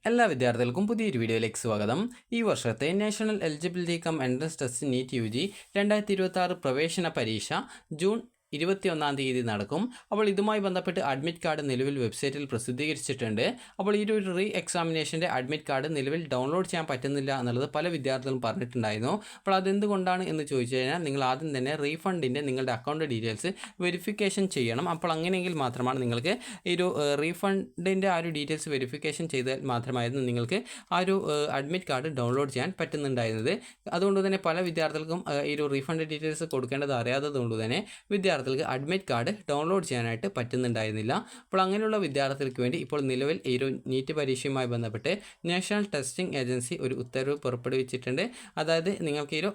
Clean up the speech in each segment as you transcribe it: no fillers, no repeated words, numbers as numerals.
എല്ലാ വിദ്യാർത്ഥികൾക്കും പുതിയൊരു വീഡിയോയിലേക്ക് സ്വാഗതം. ഈ വർഷത്തെ national eligibility cum entrance test NEET UG 2026 പ്രവേശന പരീക്ഷ ജൂൺ 21 നടക്കും. അപ്പോൾ ഇതുമായി ബന്ധപ്പെട്ട് അഡ്മിറ്റ് കാർഡ് നിലവിൽ വെബ്സൈറ്റിൽ പ്രസിദ്ധീകരിച്ചിട്ടുണ്ട്. അപ്പോൾ ഈ ഒരു റീ എക്സാമിനേഷൻ്റെ അഡ്മിറ്റ് കാർഡ് നിലവിൽ ഡൗൺലോഡ് ചെയ്യാൻ പറ്റുന്നില്ല എന്നുള്ളത് പല വിദ്യാർത്ഥികളും പറഞ്ഞിട്ടുണ്ടായിരുന്നു. അപ്പോൾ അതെന്തുകൊണ്ടാണ് എന്ന് ചോദിച്ചു കഴിഞ്ഞാൽ നിങ്ങൾ ആദ്യം തന്നെ റീഫണ്ടിൻ്റെ നിങ്ങളുടെ അക്കൗണ്ട് ഡീറ്റെയിൽസ് വെരിഫിക്കേഷൻ ചെയ്യണം. അപ്പോൾ അങ്ങനെയെങ്കിൽ മാത്രമാണ് നിങ്ങൾക്ക് ഈ ഒരു റീഫണ്ടിൻ്റെ ആ ഒരു ഡീറ്റെയിൽസ് വെരിഫിക്കേഷൻ ചെയ്താൽ മാത്രമായിരുന്നു നിങ്ങൾക്ക് ആ ഒരു അഡ്മിറ്റ് കാർഡ് ഡൗൺലോഡ് ചെയ്യാൻ പറ്റുന്നുണ്ടായിരുന്നത്. അതുകൊണ്ട് തന്നെ പല വിദ്യാർത്ഥികൾക്കും ഈ ഒരു റീഫണ്ട് ഡീറ്റെയിൽസ് കൊടുക്കേണ്ടത് അറിയാത്തത് കൊണ്ട് തന്നെ വിദ്യാർത്ഥികൾക്ക് അഡ്മിറ്റ് കാർഡ് ഡൗൺലോഡ് ചെയ്യാനായിട്ട് പറ്റുന്നുണ്ടായിരുന്നില്ല. അപ്പോൾ അങ്ങനെയുള്ള വിദ്യാർത്ഥികൾക്ക് വേണ്ടി ഇപ്പോൾ നിലവിൽ ഈ ഒരു നീറ്റ് പരീക്ഷയുമായി ബന്ധപ്പെട്ട് നാഷണൽ ടെസ്റ്റിംഗ് ഏജൻസി ഒരു ഉത്തരവ് പുറപ്പെടുവിച്ചിട്ടുണ്ട്. അതായത് നിങ്ങൾക്ക് ഈ ഒരു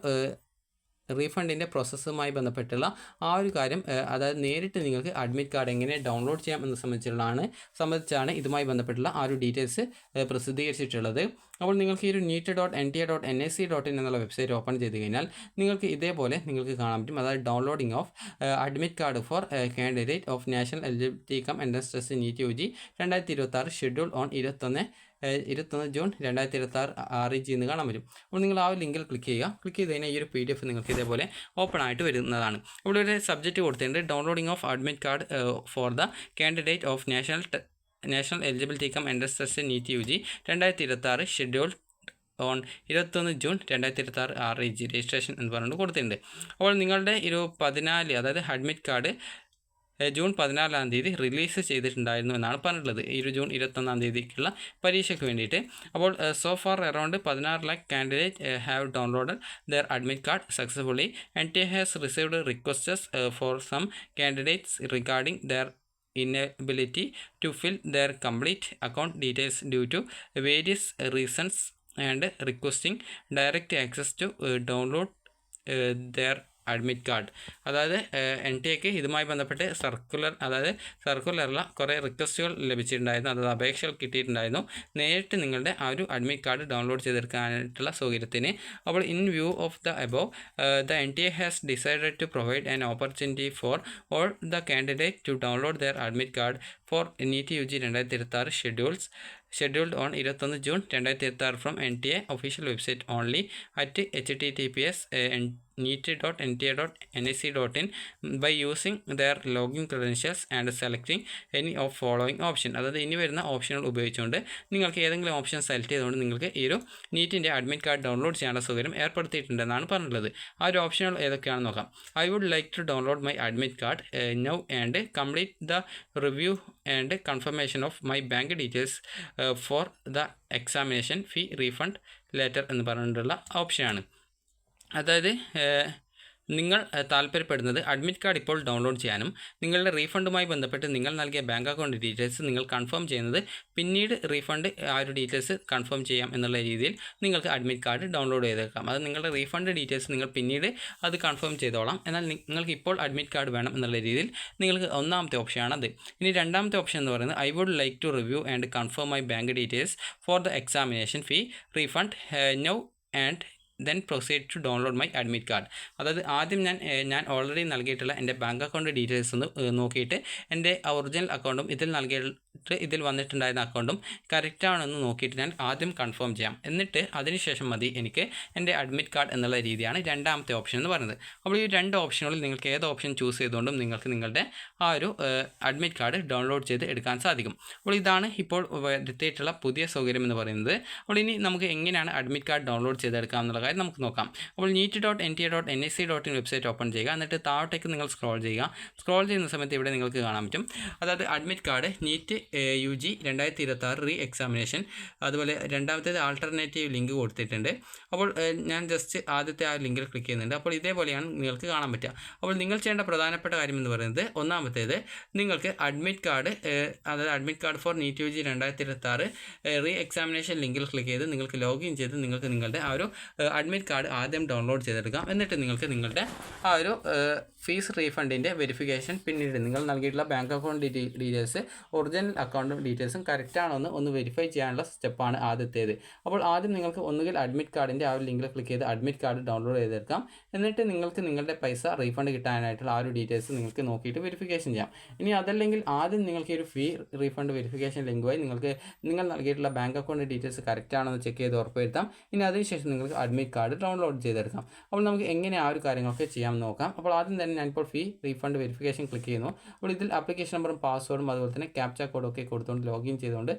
റീഫണ്ടിൻ്റെ പ്രോസസ്സുമായി ബന്ധപ്പെട്ടുള്ള ആ ഒരു കാര്യം, അതായത് നേരിട്ട് നിങ്ങൾക്ക് അഡ്മിറ്റ് കാർഡ് എങ്ങനെ ഡൗൺലോഡ് ചെയ്യാം എന്ന് സംബന്ധിച്ചാണ് ഇതുമായി ബന്ധപ്പെട്ടുള്ള ആ ഒരു ഡീറ്റെയിൽസ് പ്രസിദ്ധീകരിച്ചിട്ടുള്ളത്. അപ്പോൾ നിങ്ങൾക്ക് ഈ ഒരു neet.nta.nic.in എന്നുള്ള വെബ്സൈറ്റ് ഓപ്പൺ ചെയ്ത് കഴിഞ്ഞാൽ നിങ്ങൾക്ക് ഇതേപോലെ നിങ്ങൾക്ക് കാണാൻ പറ്റും. അതായത് downloading of admit card for candidate of national eligibility cum entrance test NEET UG 2026 schedule on 21 June 2026 REG എന്ന് കാണാൻ പറ്റും. അപ്പോൾ നിങ്ങൾ ആ ഒരു ലിങ്കിൽ ക്ലിക്ക് ചെയ്ത് കഴിഞ്ഞാൽ ഈ ഒരു PDF നിങ്ങൾക്ക് ഇതേപോലെ ഓപ്പൺ ആയിട്ട് വരുന്നതാണ്. ഇവിടെ ഒരു സബ്ജക്റ്റ് കൊടുത്തിട്ടുണ്ട്, downloading of admit card for the candidate of national eligibility cum entrance test NEET UG 2026 schedule on 21 June 2026 REG registration എന്ന് പറഞ്ഞുകൊണ്ട് കൊടുത്തിട്ടുണ്ട്. അപ്പോൾ നിങ്ങളുടെ 14 അതായത് അഡ്മിറ്റ് കാർഡ് ജൂൺ 14 റിലീസ് ചെയ്തിട്ടുണ്ടായിരുന്നു എന്നാണ് പറഞ്ഞിട്ടുള്ളത്, ഈ ഒരു ജൂൺ 21 പരീക്ഷയ്ക്ക് വേണ്ടിയിട്ട്. അപ്പോൾ so far around 16 lakh candidate have downloaded their admit card successfully. NTA has received requests for some candidates regarding their inability to fill their complete account details due to various reasons and requesting direct access to download their admit card. അതായത് NTA ഇതുമായി ബന്ധപ്പെട്ട് സർക്കുലറിലുള്ള കുറേ റിക്വസ്റ്റുകൾ ലഭിച്ചിട്ടുണ്ടായിരുന്നു, അതായത് അപേക്ഷകൾ കിട്ടിയിട്ടുണ്ടായിരുന്നു നേരിട്ട് നിങ്ങളുടെ ആ ഒരു അഡ്മിറ്റ് കാർഡ് ഡൗൺലോഡ് ചെയ്തെടുക്കാനായിട്ടുള്ള സൗകര്യത്തിന്. അപ്പോൾ in view of the above the NTA has decided to provide an opportunity for all the candidate to download their admit card for NEET UG 2026 scheduled on 21 June 2026 from NTA official website only at https neet.nta.nic.in by using their login credentials and selecting any of following option. അതായത് ഇനി വരുന്ന ഓപ്ഷനുകൾ ഉപയോഗിച്ചുകൊണ്ട് നിങ്ങൾക്ക് ഏതെങ്കിലും option select ചെയ്തുകൊണ്ട് നിങ്ങൾക്ക് ഈ ഒരു നീറ്റിൻ്റെ അഡ്മിറ്റ് കാർഡ് ഡൗൺലോഡ് ചെയ്യാനുള്ള സൗകര്യം ഏർപ്പെടുത്തിയിട്ടുണ്ടെന്നാണ് പറഞ്ഞിട്ടുള്ളത്. ആ ഒരു ഓപ്ഷനുകൾ ഏതൊക്കെയാണെന്ന് നോക്കാം. I would like to download my admit card now and complete the review and confirmation of my bank details for the examination fee refund letter എന്ന് പറഞ്ഞിട്ടുള്ള ഓപ്ഷനാണ്. അതായത് നിങ്ങൾ താല്പര്യപ്പെടുന്നത് അഡ്മിറ്റ് കാർഡ് ഇപ്പോൾ ഡൗൺലോഡ് ചെയ്യാനും നിങ്ങളുടെ റീഫണ്ടുമായി ബന്ധപ്പെട്ട് നിങ്ങൾ നൽകിയ ബാങ്ക് അക്കൗണ്ട് ഡീറ്റെയിൽസ് നിങ്ങൾ കൺഫേം ചെയ്യുന്നത് പിന്നീട് റീഫണ്ട് ആ ഒരു ഡീറ്റെയിൽസ് കൺഫേം ചെയ്യാം എന്നുള്ള രീതിയിൽ നിങ്ങൾക്ക് അഡ്മിറ്റ് കാർഡ് ഡൗൺലോഡ് ചെയ്തേക്കാം. അത് നിങ്ങളുടെ റീഫണ്ട് ഡീറ്റെയിൽസ് നിങ്ങൾ പിന്നീട് അത് കൺഫേം ചെയ്തോളാം. എന്നാൽ നിങ്ങൾക്ക് ഇപ്പോൾ അഡ്മിറ്റ് കാർഡ് വേണം എന്നുള്ള രീതിയിൽ നിങ്ങൾക്ക് ഒന്നാമത്തെ ഓപ്ഷനാണത്. ഇനി രണ്ടാമത്തെ ഓപ്ഷൻ എന്ന് പറയുന്നത് I would like to review and confirm my bank details for the examination fee refund now and then proceed to download my admit card. അതായത് ആദ്യം ഞാൻ ഓൾറെഡി നൽകിയിട്ടുള്ള എൻ്റെ ബാങ്ക് അക്കൗണ്ട് ഡീറ്റെയിൽസ് ഒന്ന് നോക്കിയിട്ട് എൻ്റെ ഒറിജിനൽ അക്കൗണ്ടും ഇതിൽ വന്നിട്ടുണ്ടായിരുന്ന അക്കൗണ്ടും കറക്റ്റാണെന്ന് നോക്കിയിട്ട് ഞാൻ ആദ്യം കൺഫേം ചെയ്യാം. എന്നിട്ട് അതിനുശേഷം മതി എനിക്ക് എൻ്റെ അഡ്മിറ്റ് കാർഡ് എന്നുള്ള രീതിയാണ് രണ്ടാമത്തെ ഓപ്ഷൻ എന്ന് പറയുന്നത്. അപ്പോൾ ഈ രണ്ട് ഓപ്ഷനുകളിൽ നിങ്ങൾക്ക് ഏത് ഓപ്ഷൻ ചൂസ് ചെയ്തുകൊണ്ടും നിങ്ങൾക്ക് നിങ്ങളുടെ ആ ഒരു അഡ്മിറ്റ് കാർഡ് ഡൗൺലോഡ് ചെയ്ത് എടുക്കാൻ സാധിക്കും. അപ്പോൾ ഇതാണ് ഇപ്പോൾ എത്തിയിട്ടുള്ള പുതിയ സൗകര്യം എന്ന് പറയുന്നത്. അപ്പോൾ ഇനി നമുക്ക് എങ്ങനെയാണ് അഡ്മിറ്റ് കാർഡ് ഡൗൺലോഡ് ചെയ്തെടുക്കാം എന്നുള്ള കാര്യം നമുക്ക് നോക്കാം. അപ്പോൾ neet.nta.nic.in വെബ്സൈറ്റ് ഓപ്പൺ ചെയ്യുക. എന്നിട്ട് താഴോട്ടേക്ക് നിങ്ങൾ സ്ക്രോൾ ചെയ്യുന്ന സമയത്ത് ഇവിടെ നിങ്ങൾക്ക് കാണാൻ പറ്റും, അതായത് admit card NEET UG 2026 reexamination, അതുപോലെ രണ്ടാമത്തേത് ആൾട്ടർനേറ്റീവ് ലിങ്ക് കൊടുത്തിട്ടുണ്ട്. അപ്പോൾ ഞാൻ ജസ്റ്റ് ആദ്യത്തെ ആ ലിങ്കിൽ ക്ലിക്ക് ചെയ്യുന്നുണ്ട്. അപ്പോൾ ഇതേപോലെയാണ് നിങ്ങൾക്ക് കാണാൻ പറ്റുക. അപ്പോൾ നിങ്ങൾ ചെയ്യേണ്ട പ്രധാനപ്പെട്ട കാര്യം എന്ന് പറയുന്നത് ഒന്നാമത്തേത് നിങ്ങൾക്ക് അഡ്മിറ്റ് കാർഡ്, അതായത് admit card for NEET UG 2026 reexamination ലിങ്കിൽ ക്ലിക്ക് ചെയ്ത് നിങ്ങൾക്ക് ലോഗിൻ ചെയ്ത് നിങ്ങൾക്ക് നിങ്ങളുടെ ആ ഒരു അഡ്മിറ്റ് കാർഡ് ആദ്യം ഡൗൺലോഡ് ചെയ്തെടുക്കാം. എന്നിട്ട് നിങ്ങൾക്ക് നിങ്ങളുടെ ആ ഒരു ഫീസ് റീഫണ്ടിൻ്റെ വെരിഫിക്കേഷൻ പിന്നീട് നിങ്ങൾ നൽകിയിട്ടുള്ള bank account details original original അക്കൗണ്ടും ഡീറ്റെയിൽസും കറക്റ്റ് ആണോ എന്ന് ഒന്ന് വെരിഫൈ ചെയ്യാനുള്ള സ്റ്റെപ്പാണ് ആദ്യത്തേത്. അപ്പോൾ ആദ്യം നിങ്ങൾക്ക് ഒന്നുകിൽ അഡ്മിറ്റ് കാർഡിൻ്റെ ആ ഒരു ലിങ്കിൽ ക്ലിക്ക് ചെയ്ത് അഡ്മിറ്റ് കാർഡ് ഡൗൺലോഡ് ചെയ്തെടുക്കാം. എന്നിട്ട് നിങ്ങൾക്ക് നിങ്ങളുടെ പൈസ റീഫണ്ട് കിട്ടാനായിട്ടുള്ള ആ ഒരു ഡീറ്റെയിൽസ് നിങ്ങൾക്ക് നോക്കിയിട്ട് വെരിഫിക്കേഷൻ ചെയ്യാം. ഇനി അതല്ലെങ്കിൽ ആദ്യം നിങ്ങൾക്ക് ഒരു ഫീ റീഫണ്ട് വെരിഫിക്കേഷൻ ലിങ്ക് വഴി നിങ്ങൾ നൽകിയിട്ടുള്ള ബാങ്ക് അക്കൗണ്ട് ഡീറ്റെയിൽസ് കറക്റ്റ് ആണോ എന്ന് ചെക്ക് ചെയ്ത് ഉറപ്പുവരുത്താം. ഇനി അതിനുശേഷം നിങ്ങൾക്ക് അഡ്മിറ്റ് കാർഡ് ഡൗൺലോഡ് ചെയ്തെടുക്കാം. അപ്പോൾ നമുക്ക് എങ്ങനെ ആ ഒരു കാര്യങ്ങളൊക്കെ ചെയ്യാമെന്ന് നോക്കാം. അപ്പോൾ ആദ്യം തന്നെ ഞാനിപ്പോൾ ഫീ റീഫണ്ട് വെരിഫിക്കേഷൻ ക്ലിക്ക് ചെയ്യുന്നു. അപ്പോൾ ഇതിൽ ആപ്ലിക്കേഷൻ നമ്പറും പാസ്വേഡും അതുപോലെ തന്നെ ക്യാപ്ച കോഡും ഒക്കെ കൊടുത്തുകൊണ്ട് ലോഗിൻ ചെയ്തുകൊണ്ട്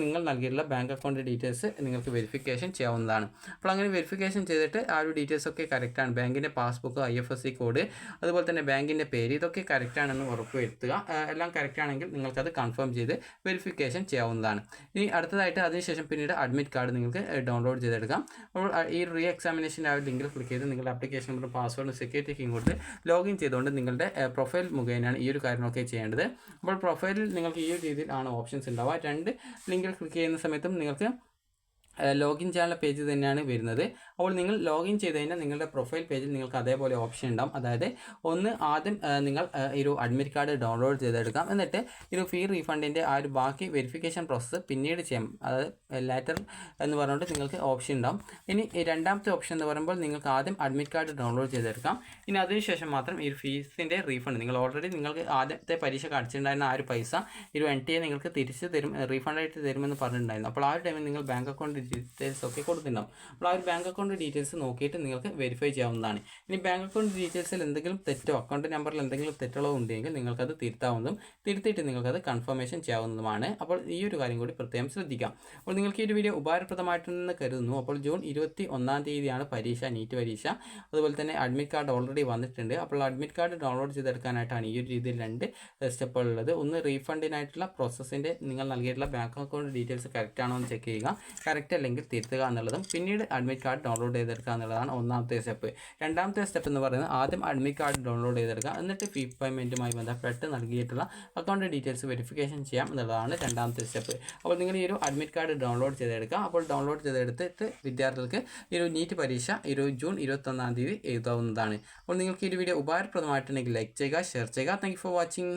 നിങ്ങൾ നൽകിയിട്ടുള്ള ബാങ്ക് അക്കൗണ്ട് ഡീറ്റെയിൽസ് നിങ്ങൾക്ക് വെരിഫിക്കേഷൻ ചെയ്യാവുന്നതാണ്. അപ്പോൾ അങ്ങനെ വെരിഫിക്കേഷൻ ചെയ്തിട്ട് ആ ഒരു ഡീറ്റെയിൽസ് ഒക്കെ കറക്റ്റാണ്, ബാങ്കിൻ്റെ പാസ്ബുക്ക്, IFSC കോഡ്, അതുപോലെ തന്നെ ബാങ്കിൻ്റെ പേര്, ഇതൊക്കെ കറക്റ്റാണെന്ന് ഉറപ്പുവരുത്തുക. എല്ലാം കറക്റ്റാണെങ്കിൽ നിങ്ങൾക്കത് കൺഫേം ചെയ്ത് വെരിഫിക്കേഷൻ ചെയ്യാവുന്നതാണ്. ഇനി അടുത്തതായിട്ട് അതിനുശേഷം പിന്നീട് അഡ്മിറ്റ് കാർഡ് നിങ്ങൾക്ക് ഡൗൺലോഡ് ചെയ്തെടുക്കാം. അപ്പോൾ ഈ റീ എക്സാമിനേഷൻ്റെ ആ ഒരു ലിങ്കിൽ ക്ലിക്ക് ചെയ്ത് നിങ്ങളുടെ ആപ്ലിക്കേഷൻ നമ്പർ, പാസ്വേഡും സെക്യൂരിറ്റി കീയും കൊടുത്ത് ലോഗിൻ ചെയ്തുകൊണ്ട് നിങ്ങളുടെ പ്രൊഫൈൽ മുഖേനയാണ് ഈ ഒരു കാര്യങ്ങളൊക്കെ ചെയ്യേണ്ടത്. അപ്പോൾ പ്രൊഫൈലിൽ നിങ്ങൾക്ക് ഈ ഒരു രീതിയിൽ ആണ് ഓപ്ഷൻസ് ഉണ്ടാവുക. 2 ലിങ്കിൽ ക്ലിക്ക് ചെയ്യുന്ന സമയത്തും നിങ്ങൾക്ക് ലോഗിൻ ചെയ്യാനുള്ള പേജ് തന്നെയാണ് വരുന്നത്. അപ്പോൾ നിങ്ങൾ ലോഗിൻ ചെയ്ത് കഴിഞ്ഞാൽ നിങ്ങളുടെ പ്രൊഫൈൽ പേജിൽ നിങ്ങൾക്ക് അതേപോലെ ഓപ്ഷൻ ഉണ്ടാവും. അതായത് ഒന്ന് ആദ്യം നിങ്ങൾ ഒരു അഡ്മിറ്റ് കാർഡ് ഡൗൺലോഡ് ചെയ്തെടുക്കാം. എന്നിട്ട് ഒരു ഫീ റീഫണ്ടിൻ്റെ ആ ഒരു ബാക്കി വെരിഫിക്കേഷൻ പ്രോസസ്സ് പിന്നീട് ചെയ്യാം. അതായത് ലേറ്റർ എന്ന് പറഞ്ഞുകൊണ്ട് നിങ്ങൾക്ക് ഓപ്ഷൻ ഉണ്ടാവും. ഇനി രണ്ടാമത്തെ ഓപ്ഷൻ എന്ന് പറയുമ്പോൾ നിങ്ങൾക്ക് ആദ്യം അഡ്മിറ്റ് കാർഡ് ഡൗൺലോഡ് ചെയ്തെടുക്കാം. ഇനി അതിനുശേഷം മാത്രം ഈ ഫീസിൻ്റെ റീഫണ്ട് നിങ്ങൾക്ക് ആദ്യത്തെ പരീക്ഷ അടച്ചിട്ടുണ്ടായിരുന്ന ആ ഒരു പൈസ NTA നിങ്ങൾക്ക് തിരിച്ച് തരും, റീഫണ്ടായിട്ട് തരുമെന്ന് പറഞ്ഞിട്ടുണ്ടായിരുന്നു. അപ്പോൾ ആ ഒരു ടൈമിൽ നിങ്ങൾ ബാങ്ക് അക്കൗണ്ട് ഡീറ്റെയിൽസ് ഒക്കെ കൊടുത്തിട്ടുണ്ടാവും. അപ്പോൾ ആ ഒരു ബാങ്ക് അക്കൗണ്ട് ഡീറ്റെയിൽസ് നോക്കിയിട്ട് നിങ്ങൾക്ക് വെരിഫൈ ചെയ്യാവുന്നതാണ്. ഇനി ബാങ്ക് അക്കൗണ്ട് ഡീറ്റെയിൽസിൽ എന്തെങ്കിലും തെറ്റോ അക്കൗണ്ട് നമ്പറിൽ എന്തെങ്കിലും തെറ്റുകളോ ഉണ്ടെങ്കിൽ നിങ്ങൾക്കത് തിരുത്താവുന്നതും തിരുത്തിയിട്ട് നിങ്ങൾക്കത് കൺഫർമേഷൻ ചെയ്യാവുന്നതുമാണ്. അപ്പോൾ ഈ ഒരു കാര്യം കൂടി പ്രത്യേകം ശ്രദ്ധിക്കാം. അപ്പോൾ നിങ്ങൾക്ക് ഈ ഒരു വീഡിയോ ഉപകാരപ്രദമായിട്ടുണ്ടെന്ന് കരുതുന്നു. അപ്പോൾ ജൂൺ 21 തീയതിയാണ് പരീക്ഷ, നീറ്റ് പരീക്ഷ. അതുപോലെ തന്നെ അഡ്മിറ്റ് കാർഡ് ഓൾറെഡി വന്നിട്ടുണ്ട്. അപ്പോൾ അഡ്മിറ്റ് കാർഡ് ഡൗൺലോഡ് ചെയ്തെടുക്കാനായിട്ടാണ് ഈ ഒരു രീതിയിൽ 2 സ്റ്റെപ്പുകളുള്ളത്. ഒന്ന് റീഫണ്ടിനായിട്ടുള്ള പ്രോസസ്സിൻ്റെ നിങ്ങൾ നൽകിയിട്ടുള്ള ബാങ്ക് അക്കൗണ്ട് ഡീറ്റെയിൽസ് കറക്റ്റ് ആണോ എന്ന് ചെക്ക് ചെയ്യുക, കറക്റ്റ് അല്ലെങ്കിൽ തിരുത്തുക എന്നുള്ളതും പിന്നീട് അഡ്മിറ്റ് കാർഡ് ഡൗൺലോഡ് ചെയ്തെടുക്കുക എന്നുള്ളതാണ് ഒന്നാമത്തെ സ്റ്റെപ്പ്. രണ്ടാമത്തെ സ്റ്റെപ്പ് എന്ന് പറയുന്നത് ആദ്യം അഡ്മിറ്റ് കാർഡ് ഡൗൺലോഡ് ചെയ്തെടുക്കുക, എന്നിട്ട് ഫീ പേയ്മെൻറ്റുമായി ബന്ധപ്പെട്ട് നൽകിയിട്ടുള്ള അക്കൗണ്ട് ഡീറ്റെയിൽസ് വെരിഫിക്കേഷൻ ചെയ്യാം എന്നുള്ളതാണ് രണ്ടാമത്തെ സ്റ്റെപ്പ്. അപ്പോൾ നിങ്ങൾ ഈ ഒരു അഡ്മിറ്റ് കാർഡ് ഡൗൺലോഡ് ചെയ്തെടുക്കുക. അപ്പോൾ ഡൗൺലോഡ് ചെയ്തെടുത്തിട്ട് വിദ്യാർത്ഥികൾക്ക് ഈ ഒരു നീറ്റ് പരീക്ഷ ജൂൺ 21 തീയതി എഴുതാവുന്നതാണ്. അപ്പോൾ നിങ്ങൾക്ക് ഈ ഒരു വീഡിയോ ഉപകാരപ്രദമായിട്ടുണ്ടെങ്കിൽ ലൈക്ക് ചെയ്യുക, ഷെയർ ചെയ്യുക. Thank you for watching.